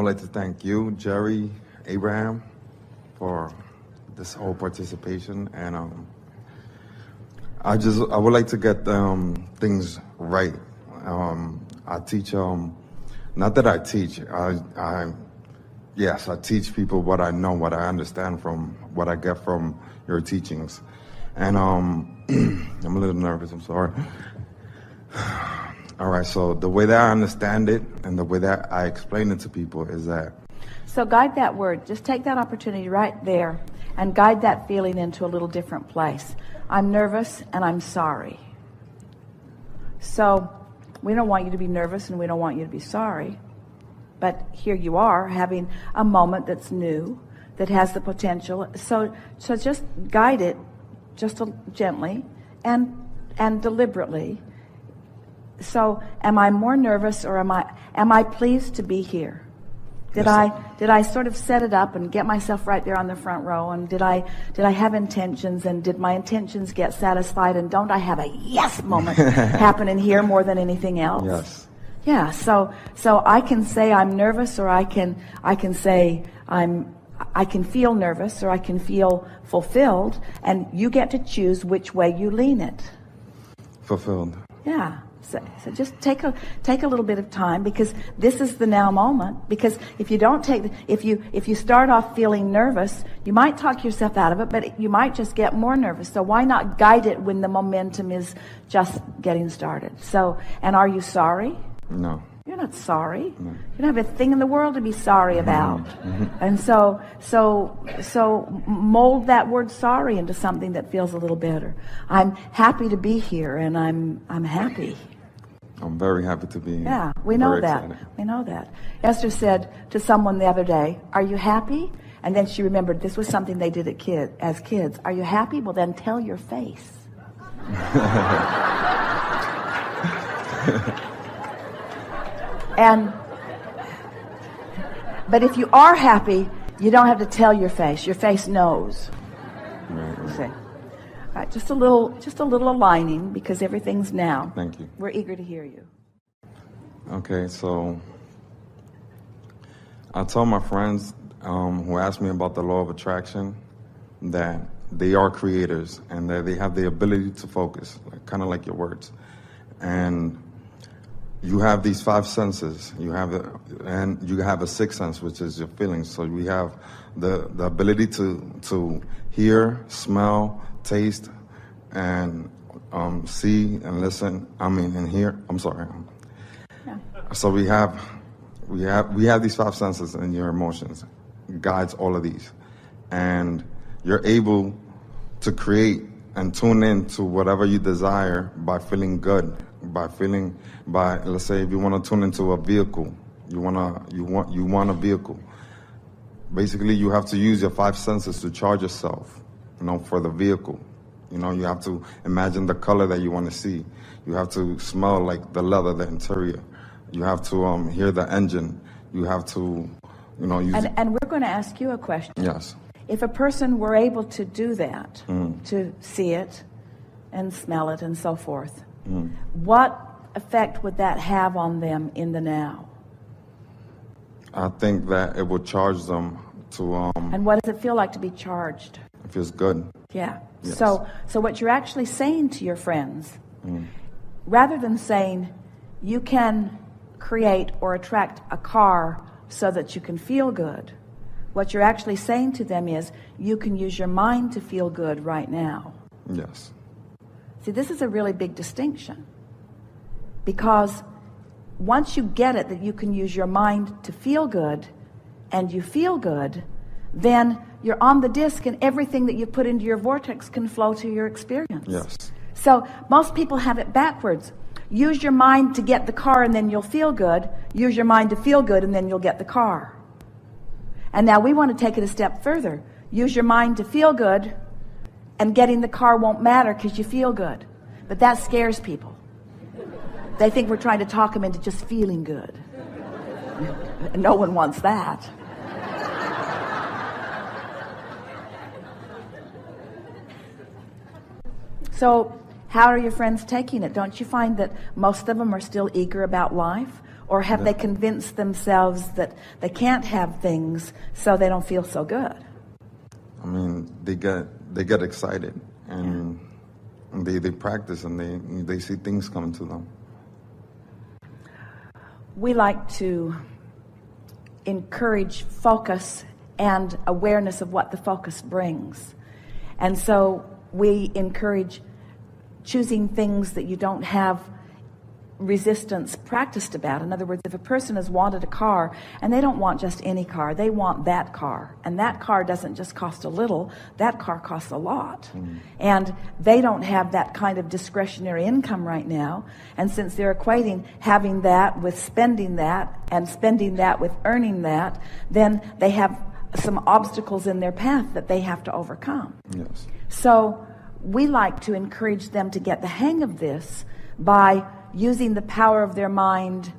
would like to thank you, Jerry, Abraham, for this whole participation, and I would like to get things right. I teach, not that I teach, yes, I teach people what I know, what I understand from what I get from your teachings. And I'm a little nervous, I'm sorry. All right, so the way that I understand it and the way that I explain it to people is that. So guide that word. Just take that opportunity right there and guide that feeling into a little different place. I'm nervous and I'm sorry. So we don't want you to be nervous and we don't want you to be sorry. But here you are having a moment that's new, that has the potential. So just guide it just gently and deliberately. So am I more nervous or am I pleased to be here? Did I sort of set it up and get myself right there on the front row, and did I have intentions, and did my intentions get satisfied, and don't I have a yes moment happening here more than anything else? Yes. Yeah, so I can say I'm nervous, or I can say I can feel nervous, or I can feel fulfilled, and you get to choose which way you lean it. Fulfilled. Yeah. So just take a little bit of time, because this is the now moment. Because if you don't if you start off feeling nervous, you might talk yourself out of it, but you might just get more nervous. So why not guide it when the momentum is just getting started? So, and are you sorry? No. You're not sorry. No. You don't have a thing in the world to be sorry about. Mm-hmm. And so mold that word sorry into something that feels a little better. I'm happy to be here, and I'm happy. I'm very happy to be here. Yeah, we know Very that. excited. We know that. Esther said to someone the other day, "Are you happy?" And then she remembered this was something they did as kids. Are you happy? Well, then tell your face. But if you are happy, you don't have to tell your face. Your face knows. Right. See? All right, just a little aligning, because everything's now. Thank you. We're eager to hear you. Okay, so I told my friends who asked me about the law of attraction that they are creators and that they have the ability to focus, kind of like your words. And you have these five senses. And you have a sixth sense, which is your feelings. So we have the ability to hear, smell, taste, and see and listen. And hear. I'm sorry. Yeah. So we have these five senses, and your emotions guides all of these, and you're able to create and tune in to whatever you desire by feeling good. Let's say if you want to tune into a vehicle, you want a vehicle. Basically, you have to use your five senses to charge yourself, for the vehicle. You have to imagine the color that you want to see. You have to smell like the leather, the interior. You have to hear the engine. You have to, use. And we're going to ask you a question. Yes. If a person were able to do that, to see it and smell it and so forth, what effect would that have on them in the now? I think that it would charge them to. And what does it feel like to be charged? It feels good. Yeah. Yes. So what you're actually saying to your friends, rather than saying you can create or attract a car so that you can feel good, what you're actually saying to them is you can use your mind to feel good right now. Yes. See, this is a really big distinction, because once you get it that you can use your mind to feel good, and you feel good, then you're on the disc, and everything that you put into your vortex can flow to your experience. Yes. So most people have it backwards. Use your mind to get the car, and then you'll feel good. Use your mind to feel good, and then you'll get the car. And now we want to take it a step further. Use your mind to feel good, and getting the car won't matter because you feel good. But that scares people. They think we're trying to talk them into just feeling good. No one wants that. So how are your friends taking it? Don't you find that most of them are still eager about life? Or have they convinced themselves that they can't have things so they don't feel so good? I mean, they get excited and they practice and they see things come to them. We like to encourage focus and awareness of what the focus brings. And so we encourage choosing things that you don't have resistance practiced about. In other words, if a person has wanted a car and they don't want just any car, they want that car, and that car doesn't just cost a little, that car costs a lot. And they don't have that kind of discretionary income right now, and since they're equating having that with spending that and spending that with earning that, then they have some obstacles in their path that they have to overcome. Yes. So we like to encourage them to get the hang of this by using the power of their mind,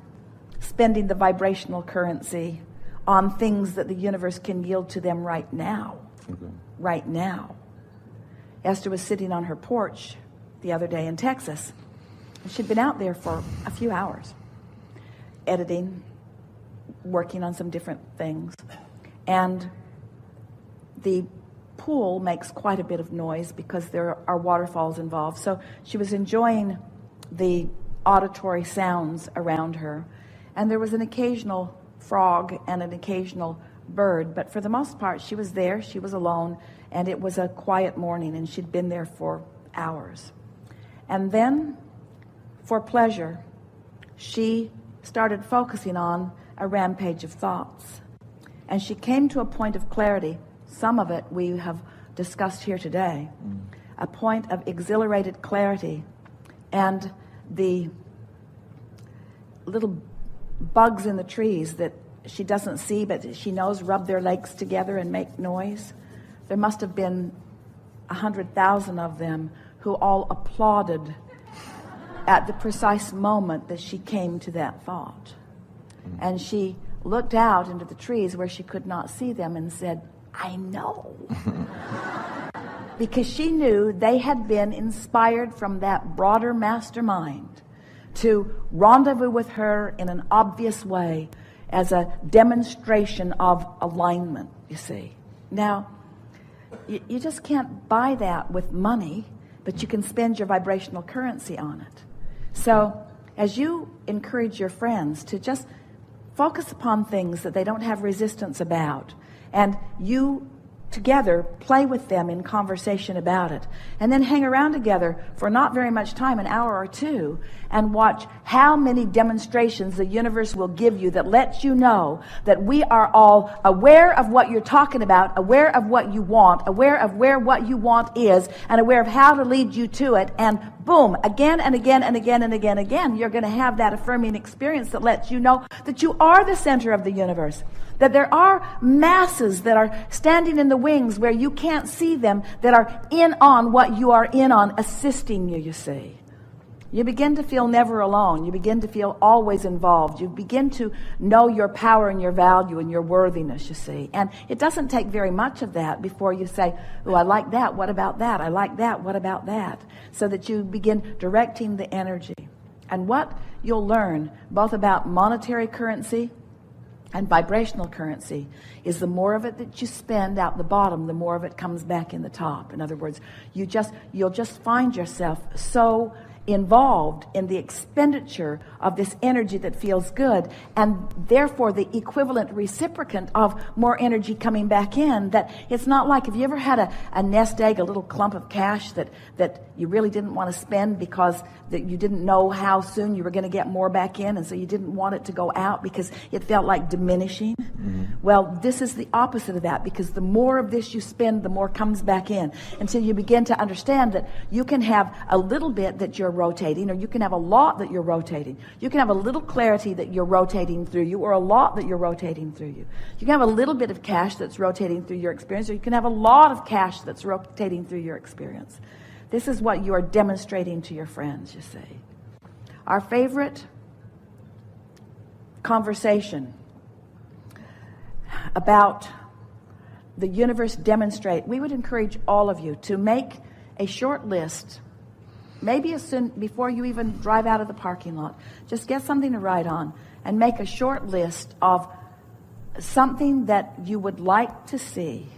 spending the vibrational currency on things that the universe can yield to them right now. Okay. Right now. Esther was sitting on her porch the other day in Texas. And she'd been out there for a few hours, editing, working on some different things. And the pool makes quite a bit of noise because there are waterfalls involved. So she was enjoying the auditory sounds around her, and there was an occasional frog and an occasional bird, but for the most part she was there, she was alone, and it was a quiet morning, and she'd been there for hours. And then, for pleasure, she started focusing on a rampage of thoughts, and she came to a point of clarity. Some of it we have discussed here today, a point of exhilarated clarity, and the little bugs in the trees that she doesn't see but she knows rub their legs together and make noise. There must have been 100,000 of them who all applauded at the precise moment that she came to that thought. And she looked out into the trees where she could not see them and said, I know. Because she knew they had been inspired from that broader mastermind to rendezvous with her in an obvious way as a demonstration of alignment, you see. Now, you just can't buy that with money, but you can spend your vibrational currency on it. So as you encourage your friends to just focus upon things that they don't have resistance about, and you together play with them in conversation about it, and then hang around together for not very much time, an hour or two, and watch how many demonstrations the universe will give you that lets you know that we are all aware of what you're talking about, aware of what you want, aware of where what you want is, and aware of how to lead you to it, and boom, again and again and again and again and again, you're going to have that affirming experience that lets you know that you are the center of the universe. That there are masses that are standing in the wings where you can't see them, that are in on what you are in on, assisting you, you see. You begin to feel never alone. You begin to feel always involved. You begin to know your power and your value and your worthiness, you see. And it doesn't take very much of that before you say, oh, I like that, what about that? I like that, what about that? So that you begin directing the energy. And what you'll learn, both about monetary currency and vibrational currency, is the more of it that you spend out the bottom, the more of it comes back in the top. In other words, you'll just find yourself so involved in the expenditure of this energy that feels good, and therefore the equivalent reciprocant of more energy coming back in, that it's not like, have you ever had a nest egg, a little clump of cash that you really didn't want to spend because that you didn't know how soon you were going to get more back in, and so you didn't want it to go out because it felt like diminishing? Well, this is the opposite of that, because the more of this you spend, the more comes back in, until you begin to understand that you can have a little bit that you're rotating, or you can have a lot that you're rotating. You can have a little clarity that you're rotating through you, or a lot that you're rotating through you. You can have a little bit of cash that's rotating through your experience, or you can have a lot of cash that's rotating through your experience. This is what you are demonstrating to your friends, you see. Our favorite conversation about the universe demonstrate, we would encourage all of you to make a short list maybe as soon before you even drive out of the parking lot. Just get something to write on and make a short list of something that you would like to see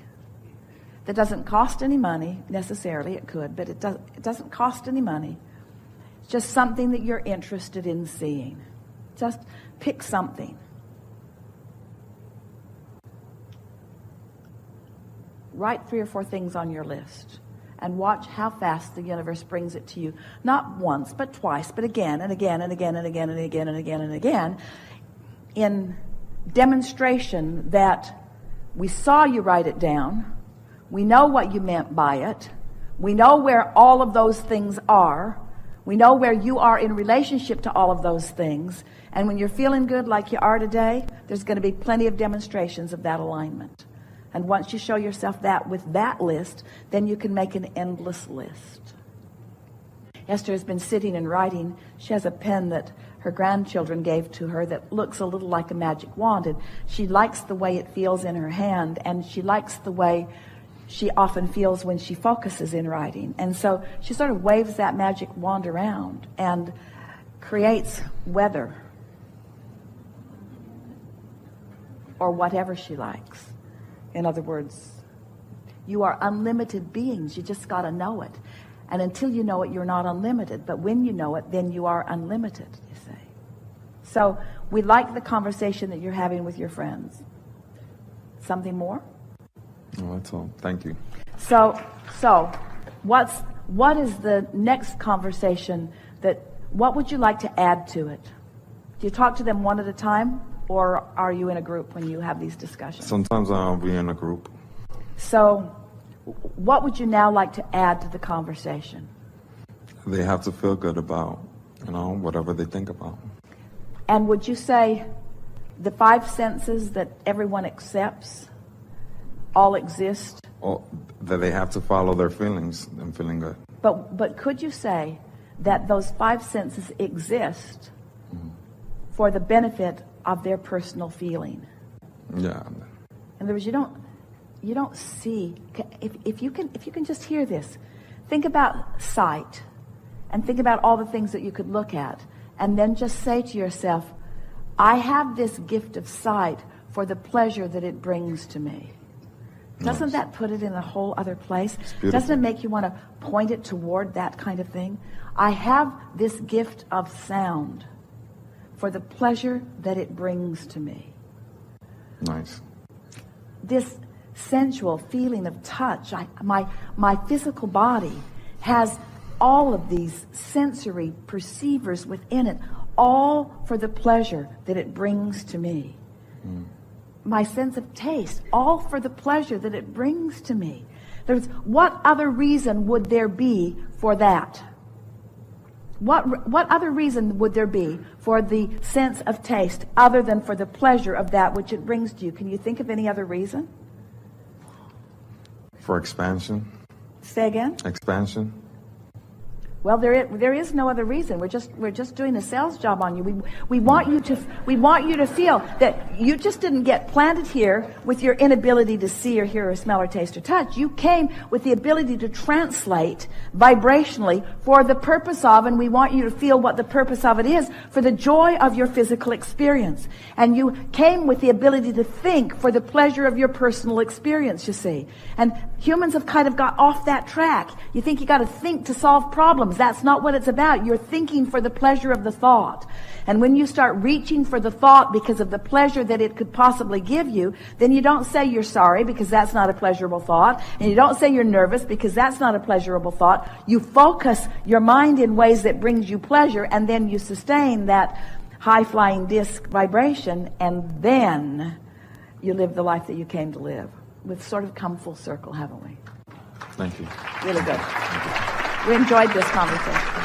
that doesn't cost any money necessarily. It could, but it doesn't cost any money. It's just something that you're interested in seeing. Just pick something. Write 3 or 4 things on your list and watch how fast the universe brings it to you. Not once, but twice, but again and again and again and again and again and again and again, in demonstration that we saw you write it down, we know what you meant by it, we know where all of those things are, we know where you are in relationship to all of those things, and when you're feeling good like you are today, there's going to be plenty of demonstrations of that alignment. And once you show yourself that with that list, then you can make an endless list. Esther has been sitting and writing. She has a pen that her grandchildren gave to her that looks a little like a magic wand. And she likes the way it feels in her hand, and she likes the way she often feels when she focuses in writing. And so she sort of waves that magic wand around and creates weather or whatever she likes. In other words, you are unlimited beings. You just got to know it. And until you know it, you're not unlimited. But when you know it, then you are unlimited, you say. So we like the conversation that you're having with your friends. Something more? No, that's all. Thank you. So what is the next conversation what would you like to add to it? Do you talk to them one at a time? Or are you in a group when you have these discussions? Sometimes I'll be in a group. So what would you now like to add to the conversation? They have to feel good about, whatever they think about. And would you say the 5 senses that everyone accepts all exist? Or that they have to follow their feelings and feeling good. But could you say that those 5 senses exist for the benefit of their personal feeling? Yeah. In other words, you don't see. If you can just hear this, think about sight, and think about all the things that you could look at, and then just say to yourself, I have this gift of sight for the pleasure that it brings to me. Doesn't that put it in a whole other place? Doesn't it make you want to point it toward that kind of thing? I have this gift of sound for the pleasure that it brings to me. Nice. This sensual feeling of touch, my physical body has all of these sensory perceivers within it, all for the pleasure that it brings to me. My sense of taste, all for the pleasure that it brings to me. What other reason would there be for that? What other reason would there be for the sense of taste other than for the pleasure of that which it brings to you? Can you think of any other reason? For expansion. Say again? Expansion. Well, there is no other reason. We're just doing a sales job on you. We want you to feel that you just didn't get planted here with your inability to see or hear or smell or taste or touch. You came with the ability to translate vibrationally for the purpose of, and we want you to feel what the purpose of it is, for the joy of your physical experience. And you came with the ability to think for the pleasure of your personal experience, you see. And humans have kind of got off that track. You think you got to think to solve problems. That's not what it's about. You're thinking for the pleasure of the thought. And when you start reaching for the thought because of the pleasure that it could possibly give you, then you don't say you're sorry because that's not a pleasurable thought. And you don't say you're nervous because that's not a pleasurable thought. You focus your mind in ways that brings you pleasure, and then you sustain that high-flying disc vibration, and then you live the life that you came to live. We've sort of come full circle, haven't we? Thank you. Really good. We enjoyed this conversation.